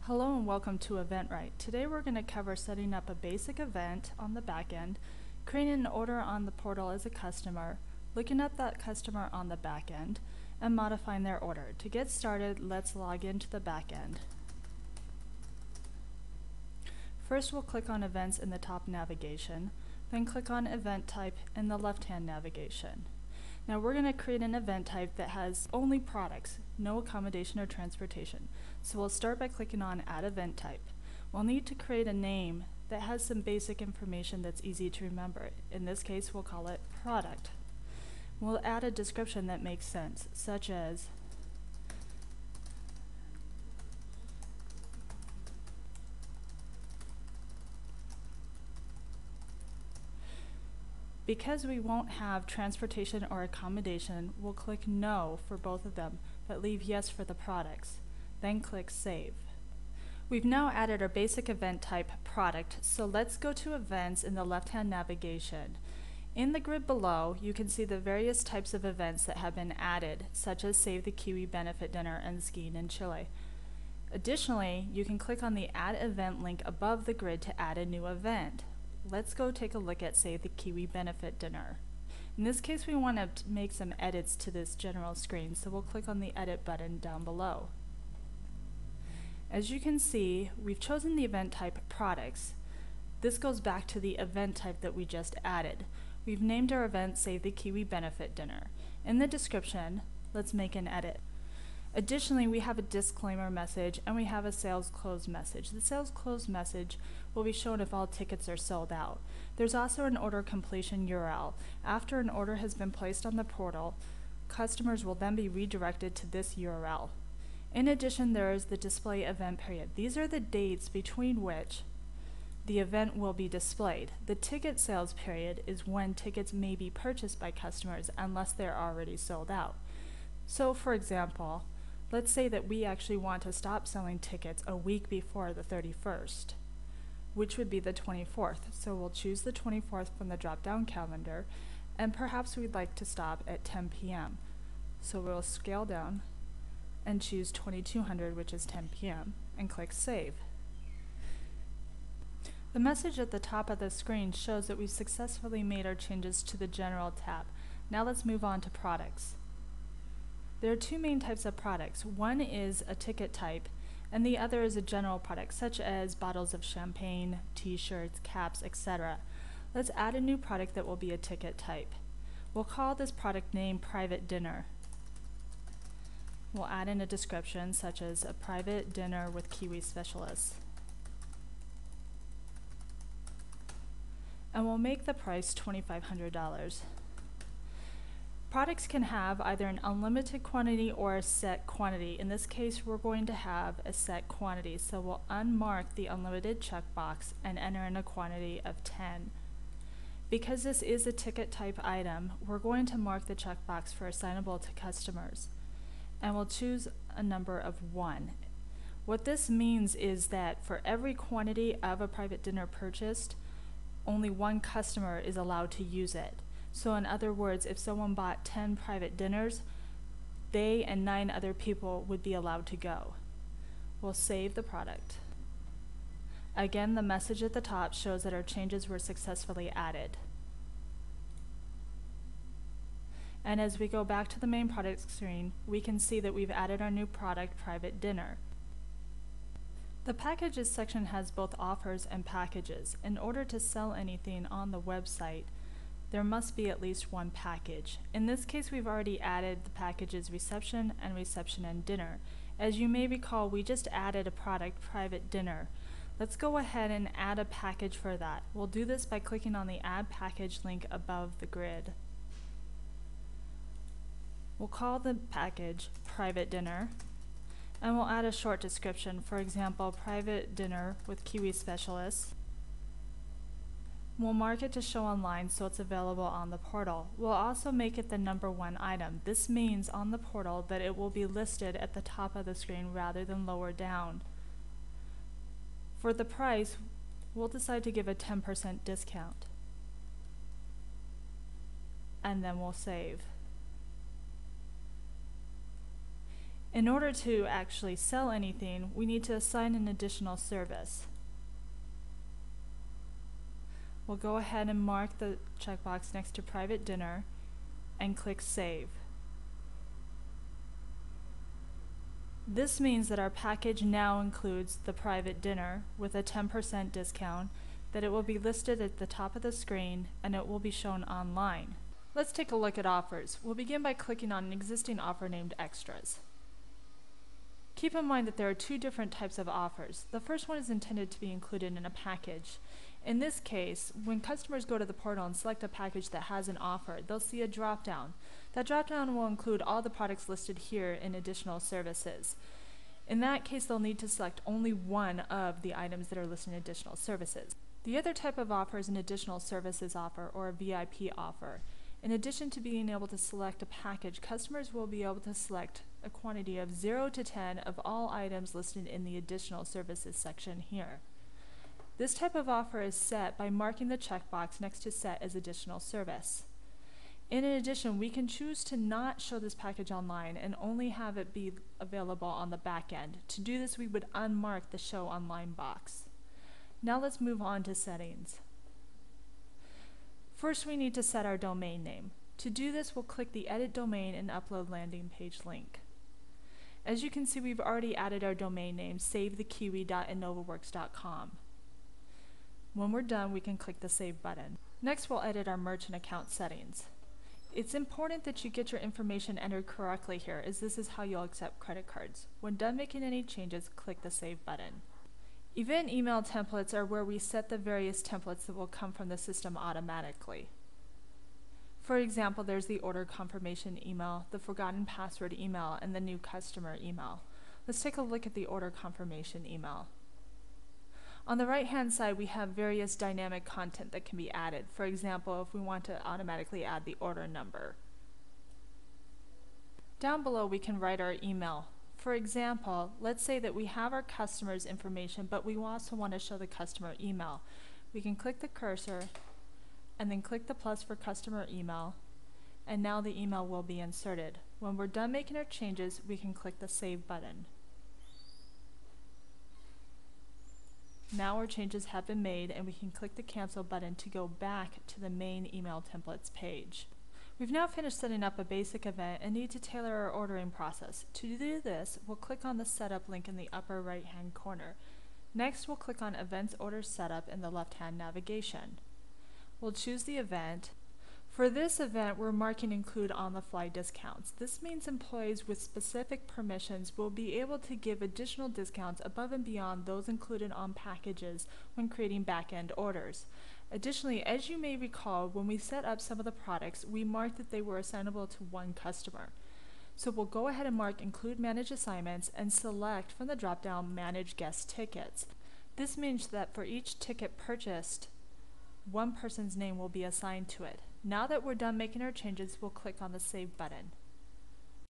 Hello and welcome to EventRight. Today we're going to cover setting up a basic event on the back end, creating an order on the portal as a customer, looking at that customer on the back end, and modifying their order. To get started, let's log into the back end. First we'll click on Events in the top navigation, then click on Event Type in the left-hand navigation. Now we're going to create an event type that has only products, no accommodation or transportation. So we'll start by clicking on Add Event Type. We'll need to create a name that has some basic information that's easy to remember. In this case, we'll call it Product. We'll add a description that makes sense, such as because we won't have transportation or accommodation, we'll click No for both of them, but leave Yes for the products. Then click Save. We've now added our basic event type Product, so let's go to Events in the left-hand navigation. In the grid below, you can see the various types of events that have been added, such as Save the Kiwi Benefit Dinner and Skiing in Chile. Additionally, you can click on the Add Event link above the grid to add a new event. Let's go take a look at Save the Kiwi Benefit Dinner. In this case, we want to make some edits to this general screen, so we'll click on the Edit button down below. As you can see, we've chosen the event type Products. This goes back to the event type that we just added. We've named our event Save the Kiwi Benefit Dinner. In the description, let's make an edit. Additionally, we have a disclaimer message and we have a sales closed message. The sales closed message will be shown if all tickets are sold out. There's also an order completion URL. After an order has been placed on the portal, customers will then be redirected to this URL. In addition, there is the display event period. These are the dates between which the event will be displayed. The ticket sales period is when tickets may be purchased by customers unless they're already sold out. So for example, let's say that we actually want to stop selling tickets a week before the 31st, which would be the 24th. So we'll choose the 24th from the drop-down calendar, and perhaps we'd like to stop at 10 p.m. So we'll scale down and choose 2200, which is 10 p.m., and click Save. The message at the top of the screen shows that we've successfully made our changes to the General tab. Now let's move on to Products. There are two main types of products. One is a ticket type, and the other is a general product, such as bottles of champagne, t-shirts, caps, etc. Let's add a new product that will be a ticket type. We'll call this product name Private Dinner. We'll add in a description, such as a private dinner with Kiwi specialists. And we'll make the price $2,500. Products can have either an unlimited quantity or a set quantity. In this case, we're going to have a set quantity, so we'll unmark the unlimited checkbox and enter in a quantity of 10. Because this is a ticket type item, we're going to mark the checkbox for assignable to customers, and we'll choose a number of 1. What this means is that for every quantity of a private dinner purchased, only one customer is allowed to use it. So in other words, if someone bought 10 private dinners, they and 9 other people would be allowed to go. We'll save the product. Again, the message at the top shows that our changes were successfully added. And as we go back to the main product screen, we can see that we've added our new product, Private Dinner. The Packages section has both offers and packages. In order to sell anything on the website, there must be at least one package. In this case, we've already added the packages Reception and Dinner. As you may recall, we just added a product, Private Dinner. Let's go ahead and add a package for that. We'll do this by clicking on the Add Package link above the grid. We'll call the package Private Dinner, and we'll add a short description. For example, Private Dinner with Kiwi Specialists. We'll mark it to show online so it's available on the portal. We'll also make it the #1 item. This means on the portal that it will be listed at the top of the screen rather than lower down. For the price, we'll decide to give a 10% discount. And then we'll save. In order to actually sell anything, we need to assign an additional service. We'll go ahead and mark the checkbox next to private dinner and click Save. This means that our package now includes the private dinner with a 10% discount, that it will be listed at the top of the screen, and it will be shown online. Let's take a look at offers. We'll begin by clicking on an existing offer named Extras. Keep in mind that there are two different types of offers. The first one is intended to be included in a package. In this case, when customers go to the portal and select a package that has an offer, they'll see a drop-down. That drop-down will include all the products listed here in additional services. In that case, they'll need to select only one of the items that are listed in additional services. The other type of offer is an additional services offer, or a VIP offer. In addition to being able to select a package, customers will be able to select a quantity of 0 to 10 of all items listed in the additional services section here. This type of offer is set by marking the checkbox next to Set as Additional Service. In addition, we can choose to not show this package online and only have it be available on the back end. To do this, we would unmark the Show Online box. Now let's move on to settings. First, we need to set our domain name. To do this, we'll click the Edit Domain and Upload Landing Page link. As you can see, we've already added our domain name, savethekiwi.innovaworks.com. When we're done, we can click the Save button. Next, we'll edit our merchant account settings. It's important that you get your information entered correctly here, as this is how you'll accept credit cards. When done making any changes, click the Save button. Event email templates are where we set the various templates that will come from the system automatically. For example, there's the order confirmation email, the forgotten password email, and the new customer email. Let's take a look at the order confirmation email. On the right-hand side, we have various dynamic content that can be added. For example, if we want to automatically add the order number. Down below, we can write our email. For example, let's say that we have our customer's information, but we also want to show the customer email. We can click the cursor and then click the plus for customer email, and now the email will be inserted. When we're done making our changes, we can click the Save button. Now our changes have been made, and we can click the Cancel button to go back to the main email templates page. We've now finished setting up a basic event and need to tailor our ordering process. To do this, we'll click on the Setup link in the upper right-hand corner. Next, we'll click on Events Order Setup in the left-hand navigation. We'll choose the event. For this event, we're marking Include on-the-fly discounts. This means employees with specific permissions will be able to give additional discounts above and beyond those included on packages when creating back-end orders. Additionally, as you may recall, when we set up some of the products, we marked that they were assignable to one customer. So we'll go ahead and mark Include Manage Assignments and select from the drop-down Manage Guest Tickets. This means that for each ticket purchased, one person's name will be assigned to it. Now that we're done making our changes, we'll click on the Save button.